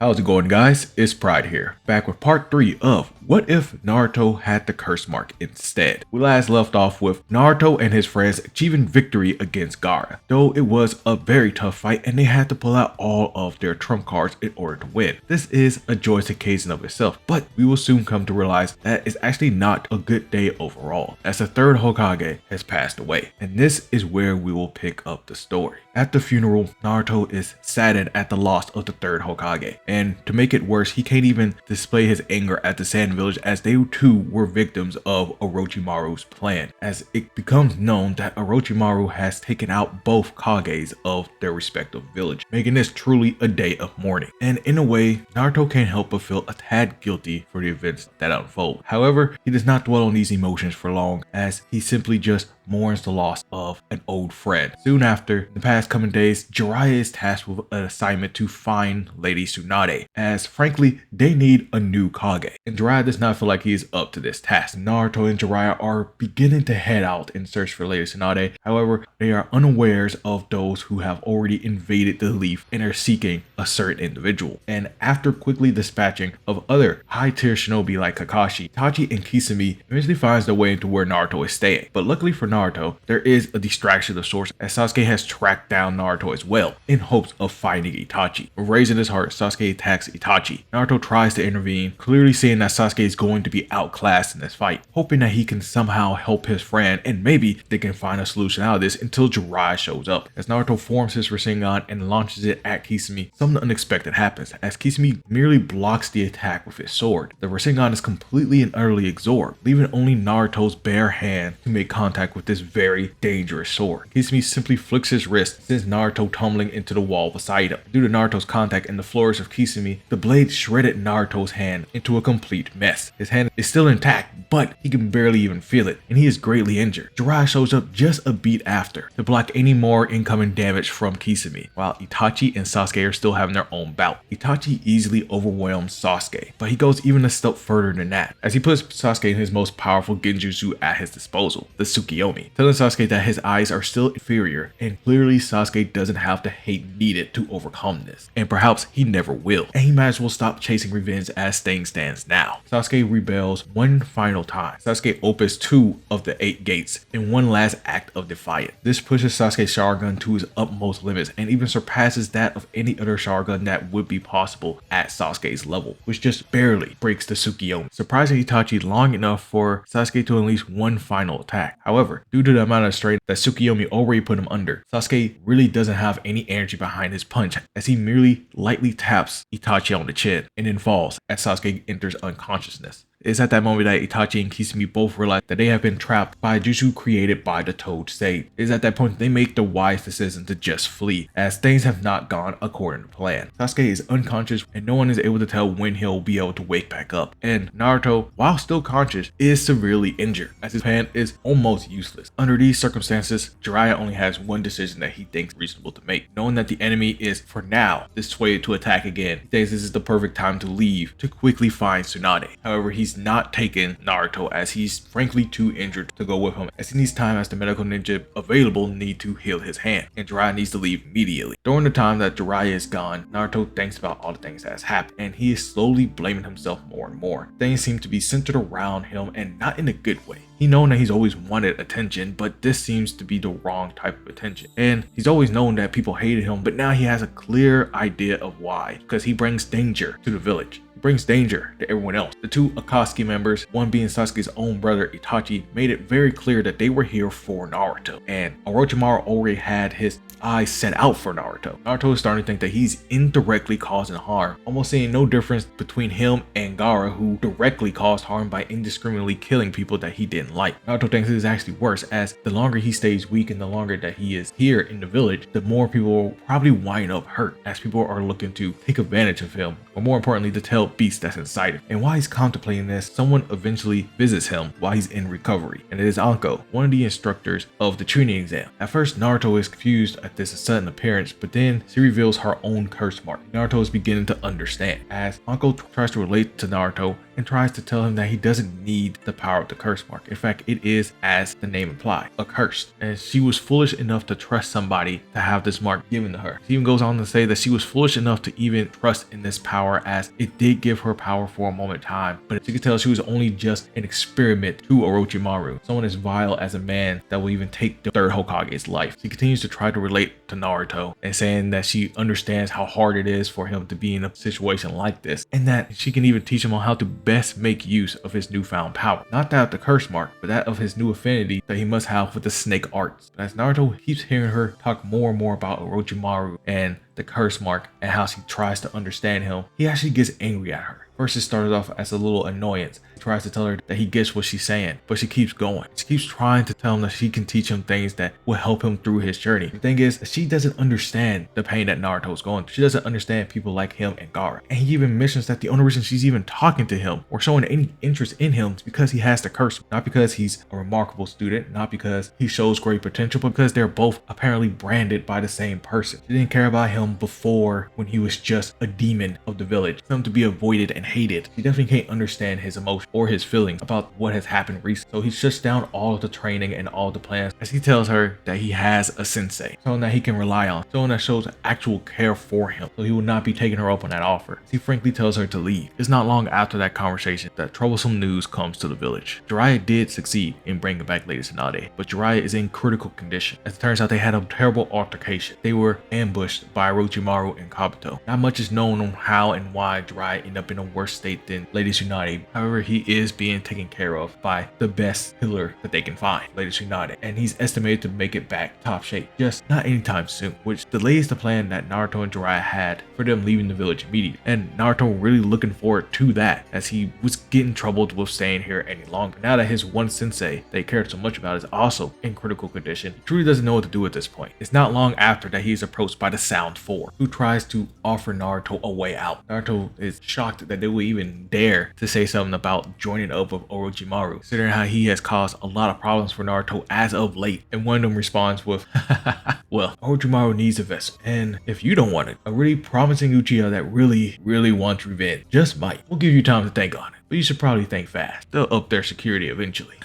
How's it going, guys? It's Pride here, back with part 3 of What If Naruto Had the Curse Mark Instead? We last left off with Naruto and his friends achieving victory against Gaara, though it was a very tough fight and they had to pull out all of their trump cards in order to win. This is a joyous occasion of itself, but we will soon come to realize that it's actually not a good day overall, as the third Hokage has passed away, and this is where we will pick up the story. At the funeral, Naruto is saddened at the loss of the third Hokage, and to make it worse, he can't even display his anger at the Sand Village as they too were victims of Orochimaru's plan, as it becomes known that Orochimaru has taken out both Kages of their respective village, making this truly a day of mourning. And in a way, Naruto can't help but feel a tad guilty for the events that unfold. However, he does not dwell on these emotions for long, as he simply just mourns the loss of an old friend. Soon after, in the past coming days, Jiraiya is tasked with an assignment to find Lady Tsunade, as frankly, they need a new Kage, and Jiraiya does not feel like he is up to this task. Naruto and Jiraiya are beginning to head out in search for Lady Tsunade. However, they are unawares of those who have already invaded the Leaf and are seeking a certain individual. And after quickly dispatching of other high-tier shinobi like Kakashi, Itachi and Kisame eventually finds their way into where Naruto is staying. But luckily for Naruto, there is a distraction of sorts, as Sasuke has tracked down Naruto as well, in hopes of finding Itachi. Raising his heart, Sasuke attacks Itachi. Naruto tries to intervene, clearly seeing that Sasuke is going to be outclassed in this fight, hoping that he can somehow help his friend and maybe they can find a solution out of this until Jiraiya shows up. As Naruto forms his Rasengan and launches it at Kisame, something unexpected happens, as Kisame merely blocks the attack with his sword. The Rasengan is completely and utterly absorbed, leaving only Naruto's bare hand to make contact with this very dangerous sword. Kisame simply flicks his wrist, sends Naruto tumbling into the wall beside him. Due to Naruto's contact and the flourish of Kisame, the blade shredded Naruto's hand into a complete mess. His hand is still intact, but he can barely even feel it, and he is greatly injured. Jiraiya shows up just a beat after to block any more incoming damage from Kisame, while Itachi and Sasuke are still having their own bout. Itachi easily overwhelms Sasuke, but he goes even a step further than that, as he puts Sasuke in his most powerful genjutsu at his disposal, the Tsukiyomi, telling Sasuke that his eyes are still inferior, and clearly Sasuke doesn't have the hate needed to overcome this, and perhaps he never will, and he might as well stop chasing revenge as things stands now. Sasuke rebels one final time. Sasuke opens 2 of the 8 gates in one last act of defiance. This pushes Sasuke's Sharingan to his utmost limits and even surpasses that of any other Sharingan that would be possible at Sasuke's level, which just barely breaks the Tsukiyomi, surprising Itachi long enough for Sasuke to unleash one final attack. However, due to the amount of strain that Tsukiyomi already put him under, Sasuke really doesn't have any energy behind his punch, as he merely lightly taps Itachi on the chin and then falls as Sasuke enters unconsciousness. It's at that moment that Itachi and Kisame both realize that they have been trapped by a jutsu created by the Toad Sage. It is at that point they make the wise decision to just flee, as things have not gone according to plan. Sasuke is unconscious and no one is able to tell when he'll be able to wake back up. And Naruto, while still conscious, is severely injured, as his hand is almost useless. Under these circumstances, Jiraiya only has one decision that he thinks reasonable to make. Knowing that the enemy is, for now, dissuaded to attack again, he thinks this is the perfect time to leave to quickly find Tsunade. However, he's not taking Naruto, as he's frankly too injured to go with him, as he needs time as the medical ninja available need to heal his hand, and Jiraiya needs to leave immediately. During the time that Jiraiya is gone, Naruto thinks about all the things that has happened, and he is slowly blaming himself more and more. Things seem to be centered around him and not in a good way. He known that he's always wanted attention, but this seems to be the wrong type of attention. And he's always known that people hated him, but now he has a clear idea of why, because he brings danger to the village. Brings danger to everyone else. The 2 Akatsuki members, one being Sasuke's own brother Itachi, made it very clear that they were here for Naruto, and Orochimaru already had his eyes set out for Naruto. Naruto is starting to think that he's indirectly causing harm, almost seeing no difference between him and Gaara, who directly caused harm by indiscriminately killing people that he didn't like. Naruto thinks it is actually worse, as the longer he stays weak and the longer that he is here in the village, the more people will probably wind up hurt, as people are looking to take advantage of him, or more importantly, to tell beast that's inside him. And while he's contemplating this, someone eventually visits him while he's in recovery, and it is Anko, one of the instructors of the training exam. At first, Naruto is confused at this sudden appearance, but then she reveals her own curse mark. Naruto is beginning to understand, as Anko tries to relate to Naruto and and tries to tell him that he doesn't need the power of the curse mark. In fact, it is, as the name implies, accursed. And she was foolish enough to trust somebody to have this mark given to her. She even goes on to say that she was foolish enough to even trust in this power, as it did give her power for a moment in time, but she could tell she was only just an experiment to Orochimaru, someone as vile as a man that will even take the third Hokage's life. She continues to try to relate to Naruto and saying that she understands how hard it is for him to be in a situation like this, and that she can even teach him on how to best make use of his newfound power. Not that of the curse mark, but that of his new affinity that he must have with the snake arts. But as Naruto keeps hearing her talk more and more about Orochimaru and the curse mark and how she tries to understand him, he actually gets angry at her. First, it started off as a little annoyance. He tries to tell her that he gets what she's saying, but she keeps going. She keeps trying to tell him that she can teach him things that will help him through his journey. The thing is, she doesn't understand the pain that Naruto is going through. She doesn't understand people like him and Gaara. And he even mentions that the only reason she's even talking to him or showing any interest in him is because he has the curse. Not because he's a remarkable student, not because he shows great potential, but because they're both apparently branded by the same person. She didn't care about him before, when he was just a demon of the village, something to be avoided and hated. She definitely can't understand his emotion or his feelings about what has happened recently. So he shuts down all of the training and all the plans, as he tells her that he has a sensei, someone that he can rely on, someone that shows actual care for him, so he will not be taking her up on that offer. He frankly tells her to leave. It's not long after that conversation that troublesome news comes to the village. Jiraiya did succeed in bringing back Lady Tsunade, but Jiraiya is in critical condition. As it turns out, they had a terrible altercation. They were ambushed by Orochimaru and Kabuto. Not much is known on how and why Jiraiya ended up in a worse state than Lady Tsunade. However, he is being taken care of by the best healer that they can find, Lady Tsunade, and he's estimated to make it back top shape, just not anytime soon, which delays the plan that Naruto and Jiraiya had for them leaving the village immediately. And Naruto really looking forward to that, as he was getting troubled with staying here any longer. Now that his one sensei they cared so much about is also in critical condition, he truly doesn't know what to do at this point. It's not long after that he's approached by the Sound Four, who tries to offer Naruto a way out. Naruto is shocked that they would even dare to say something about joining up with Orochimaru, considering how he has caused a lot of problems for Naruto as of late. And one of them responds with, well, Orochimaru needs a vessel, and if you don't want it, a really promising Uchiha that really wants revenge just might. We'll give you time to think on it, but you should probably think fast. They'll up their security eventually.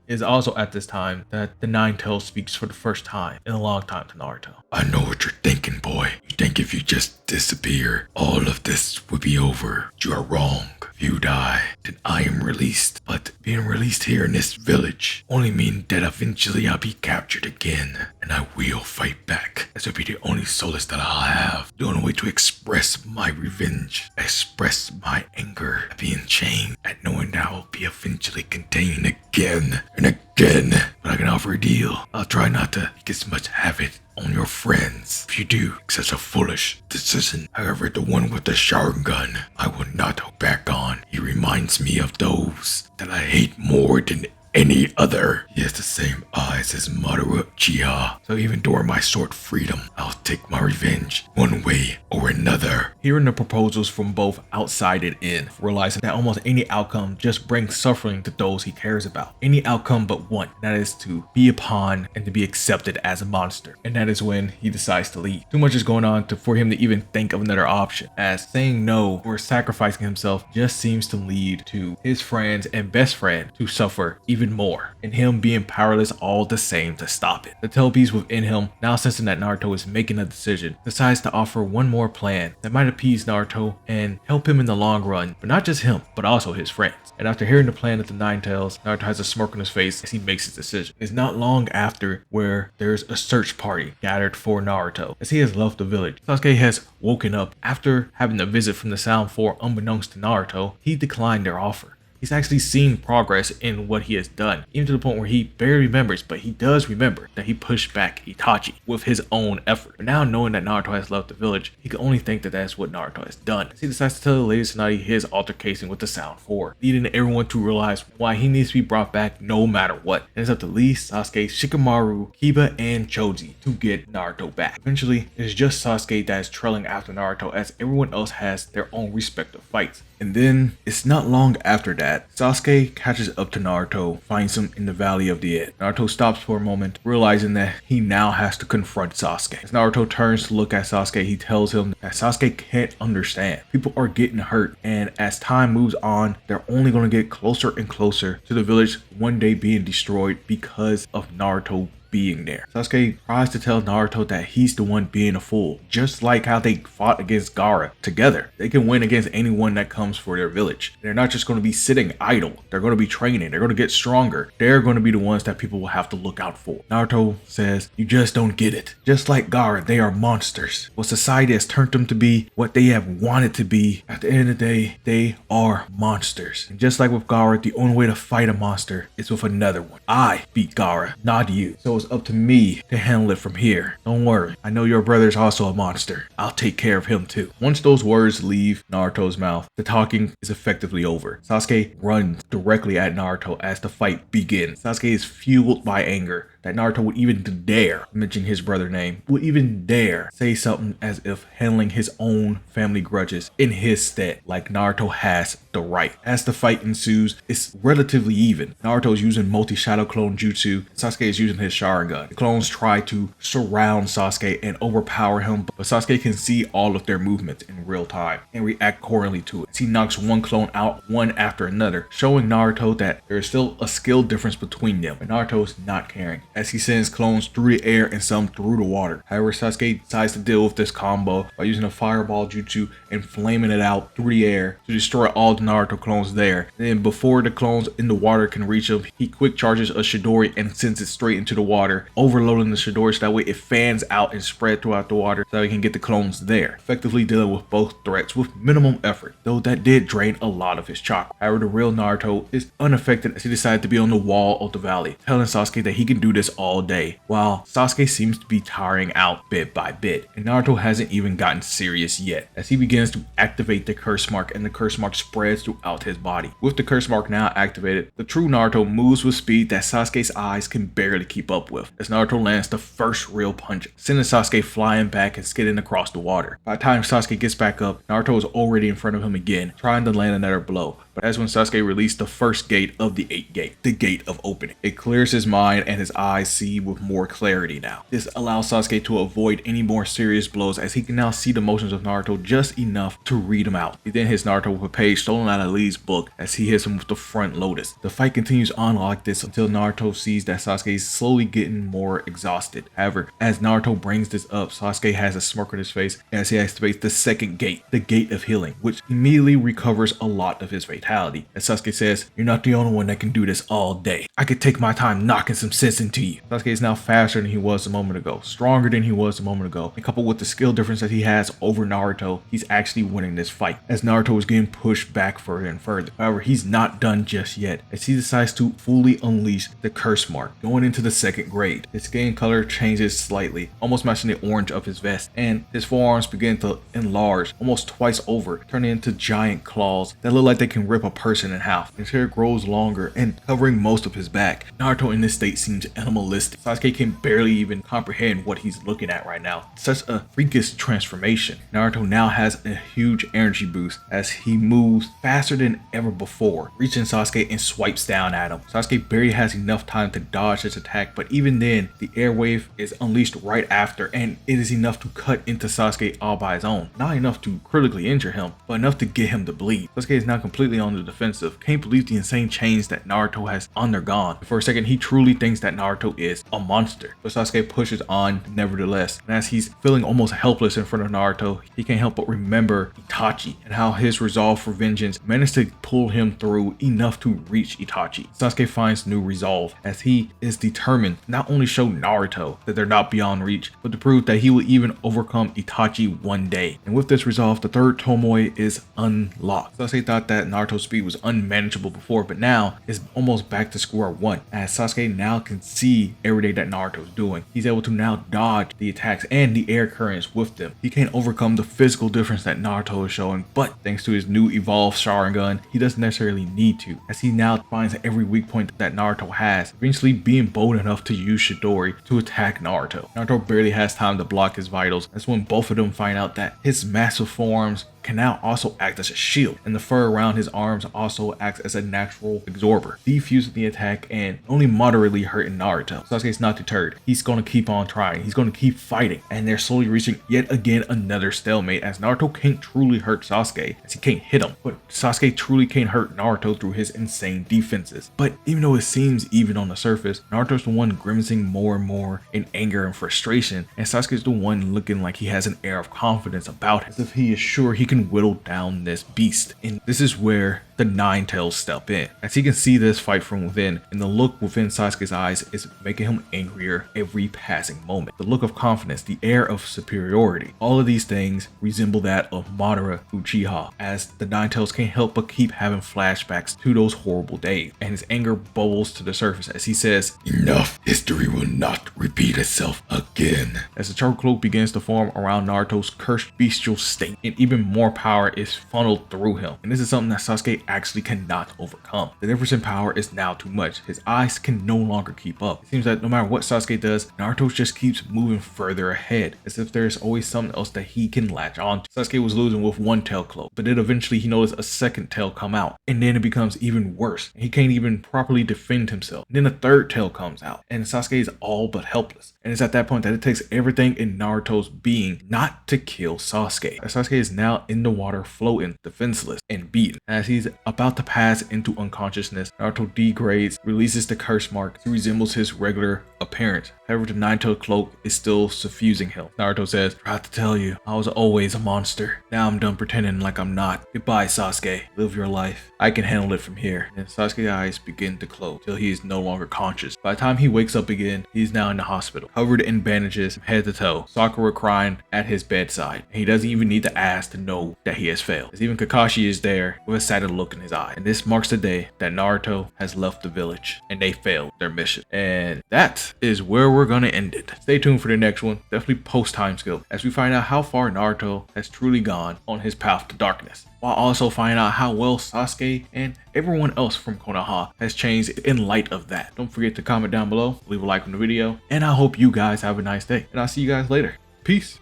It's also at this time that the Nine Tails speaks for the first time in a long time to Naruto. I know what you're thinking, boy. You think if you just disappear, all of this would be over. You are wrong. If you die, then I am released. But being released here in this village only means that eventually I'll be captured again, and I will fight back. This will be the only solace that I'll have. The only way to express my revenge, express my anger at being chained, at knowing that I'll be eventually contained again and again. But I can offer a deal. I'll try not to make as much havoc on your friends. If you do such a foolish decision, however, the one with the Sharingan, I will not hold back on. He reminds me of those that I hate more than any other. He has the same eyes as Madara Uchiha. So even during my short freedom, I'll take my revenge one way or another. Hearing the proposals from both outside and in, realizing that almost any outcome just brings suffering to those he cares about. Any outcome but one, and that is to be a pawn and to be accepted as a monster. And that is when he decides to leave. Too much is going on for him to even think of another option, as saying no or sacrificing himself just seems to lead to his friends and best friend to suffer even more, and him being powerless all the same to stop it. The Telepathy within him, now sensing that Naruto is making a decision, decides to offer one more plan that might appease Naruto and help him in the long run, but not just him, but also his friends. And after hearing the plan of the Nine Tails, Naruto has a smirk on his face as he makes his decision. It's not long after where there's a search party gathered for Naruto, as he has left the village. Sasuke has woken up after having a visit from the Sound Four. Unbeknownst to Naruto, he declined their offer. He's actually seen progress in what he has done, even to the point where he barely remembers, but he does remember that he pushed back Itachi with his own effort. But now knowing that Naruto has left the village, he can only think that that's what Naruto has done. He decides to tell the Lady Tsunade his altercation with the Sound Four, leading everyone to realize why he needs to be brought back no matter what. And it's up to Lee, Sasuke, Shikamaru, Kiba, and Choji to get Naruto back. Eventually, it's just Sasuke that is trailing after Naruto, as everyone else has their own respective fights. And then it's not long after that that, Sasuke catches up to Naruto, finds him in the Valley of the End. Naruto stops for a moment, realizing that he now has to confront Sasuke. As Naruto turns to look at Sasuke, he tells him that Sasuke can't understand. People are getting hurt, and as time moves on, they're only going to get closer and closer to the village one day being destroyed because of Naruto being there. Sasuke tries to tell Naruto that he's the one being a fool, just like how they fought against Gaara together. They can win against anyone that comes for their village. They're not just going to be sitting idle. They're going to be training. They're going to get stronger. They're going to be the ones that people will have to look out for. Naruto says, "You just don't get it. Just like Gaara, they are monsters. What society has turned them to be, what they have wanted to be, at the end of the day, they are monsters. And just like with Gaara, the only way to fight a monster is with another one. I beat Gaara, not you. So it's up to me to handle it from here. Don't worry. I know your brother's also a monster. I'll take care of him too." Once those words leave Naruto's mouth, the talking is effectively over. Sasuke runs directly at Naruto as the fight begins. Sasuke is fueled by anger that Naruto would even dare mention his brother's name, would even dare say something as if handling his own family grudges in his stead, like Naruto has the right. As the fight ensues, it's relatively even. Naruto is using multi-shadow clone jutsu, Sasuke is using his Sharingan. The clones try to surround Sasuke and overpower him, but Sasuke can see all of their movements in real time and react accordingly to it. He knocks one clone out one after another, showing Naruto that there is still a skill difference between them, but Naruto is not caring, as he sends clones through the air and some through the water. However, Sasuke decides to deal with this combo by using a fireball jutsu and flaming it out through the air to destroy all the Naruto clones there. Then before the clones in the water can reach him, he quick charges a Chidori and sends it straight into the water, overloading the Chidori so that way it fans out and spread throughout the water so that he can get the clones there, effectively dealing with both threats with minimum effort, though that did drain a lot of his chakra. However, the real Naruto is unaffected as he decided to be on the wall of the valley, telling Sasuke that he can do this all day, while Sasuke seems to be tiring out bit by bit, and Naruto hasn't even gotten serious yet, as he begins to activate the curse mark and the curse mark spreads throughout his body. With the curse mark now activated, the true Naruto moves with speed that Sasuke's eyes can barely keep up with, as Naruto lands the first real punch, sending Sasuke flying back and skidding across the water. By the time Sasuke gets back up, Naruto is already in front of him again, trying to land another blow. But that's when Sasuke released the first gate of the 8 gate, the gate of opening. It clears his mind and his eyes see with more clarity now. This allows Sasuke to avoid any more serious blows as he can now see the motions of Naruto just enough to read them out. He then hits Naruto with a page stolen out of Lee's book as he hits him with the front lotus. The fight continues on like this until Naruto sees that Sasuke is slowly getting more exhausted. However, as Naruto brings this up, Sasuke has a smirk on his face as he activates the second gate, the gate of healing, which immediately recovers a lot of his fatality. As Sasuke says, "You're not the only one that can do this all day. I could take my time knocking some sense into you." Sasuke is now faster than he was a moment ago, stronger than he was a moment ago, and coupled with the skill difference that he has over Naruto, he's actually winning this fight, as Naruto is getting pushed back further and further. However, he's not done just yet, as he decides to fully unleash the curse mark, going into the second grade. His skin color changes slightly, almost matching the orange of his vest, and his forearms begin to enlarge almost twice over, turning into giant claws that look like they can rip a person in half. His hair grows longer and covering most of his back. Naruto in this state seems animalistic. Sasuke can barely even comprehend what he's looking at right now. Such a freakish transformation. Naruto now has a huge energy boost as he moves faster than ever before, reaching Sasuke and swipes down at him. Sasuke barely has enough time to dodge his attack, but even then, the air wave is unleashed right after, and it is enough to cut into Sasuke all by his own. Not enough to critically injure him, but enough to get him to bleed. Sasuke is now completely on the defensive. Can't believe the insane change that Naruto has undergone. For a second, he truly thinks that Naruto is a monster, but Sasuke pushes on nevertheless. And as he's feeling almost helpless in front of Naruto, he can't help but remember Itachi and how his resolve for vengeance managed to pull him through enough to reach Itachi. Sasuke finds new resolve as he is determined to not only show Naruto that they're not beyond reach, but to prove that he will even overcome Itachi one day. And with this resolve, the third Tomoe is unlocked. Sasuke thought that Naruto's speed was unmanageable before, but now it's almost back to square one, as Sasuke now can see everything that Naruto's doing. He's able to now dodge the attacks and the air currents with them. He can't overcome the physical difference that Naruto is showing, but thanks to his new evolved Sharingan, he doesn't necessarily need to, as he now finds every weak point that Naruto has, eventually being bold enough to use Chidori to attack Naruto. Naruto barely has time to block his vitals. That's when both of them find out that his massive forearms can now also act as a shield, and the fur around his arms also acts as a natural absorber, defusing the attack and only moderately hurting Naruto. Sasuke's not deterred. He's going to keep on trying. He's going to keep fighting, and they're slowly reaching yet again another stalemate, as Naruto can't truly hurt Sasuke, as he can't hit him, but Sasuke truly can't hurt Naruto through his insane defenses. But even though it seems even on the surface, Naruto's the one grimacing more and more in anger and frustration, and Sasuke's the one looking like he has an air of confidence about him, as if he is sure he can whittle down this beast. And this is where the Nine Tails step in, as he can see this fight from within, and the look within Sasuke's eyes is making him angrier every passing moment. The look of confidence, the air of superiority, all of these things resemble that of Madara Uchiha, as the Nine Tails can't help but keep having flashbacks to those horrible days, and his anger bubbles to the surface as he says, "Enough. History will not repeat itself again." As the charcoal cloak begins to form around Naruto's cursed bestial state, and even more power is funneled through him, and this is something that Sasuke actually cannot overcome. The difference in power is now too much. His eyes can no longer keep up. It seems that no matter what Sasuke does, Naruto just keeps moving further ahead, as if there's always something else that he can latch on to. Sasuke was losing with one tail cloak, but then eventually he noticed a second tail come out, and then it becomes even worse. He can't even properly defend himself. And then a third tail comes out, and Sasuke is all but helpless. And it's at that point that it takes everything in Naruto's being not to kill Sasuke. As Sasuke is now in the water, floating, defenseless, and beaten. As he's about to pass into unconsciousness, Naruto degrades, releases the curse mark, he resembles his regular appearance. However, the Nine-Tailed Cloak is still suffusing him. Naruto says, "Tried to tell you, I was always a monster. Now I'm done pretending like I'm not. Goodbye, Sasuke. Live your life. I can handle it from here." And Sasuke's eyes begin to close till he is no longer conscious. By the time he wakes up again, he's now in the hospital, covered in bandages from head to toe, Sakura crying at his bedside. And he doesn't even need to ask to know that he has failed, as even Kakashi is there with a saddened look in his eye. And this marks the day that Naruto has left the village, and they failed their mission. And that is where we're gonna end it. Stay tuned for the next one, definitely post time skip, as we find out how far Naruto has truly gone on his path to darkness, while also finding out how well Sasuke and everyone else from Konoha has changed in light of that. Don't forget to comment down below, leave a like on the video, and I hope you guys have a nice day, and I'll see you guys later. Peace.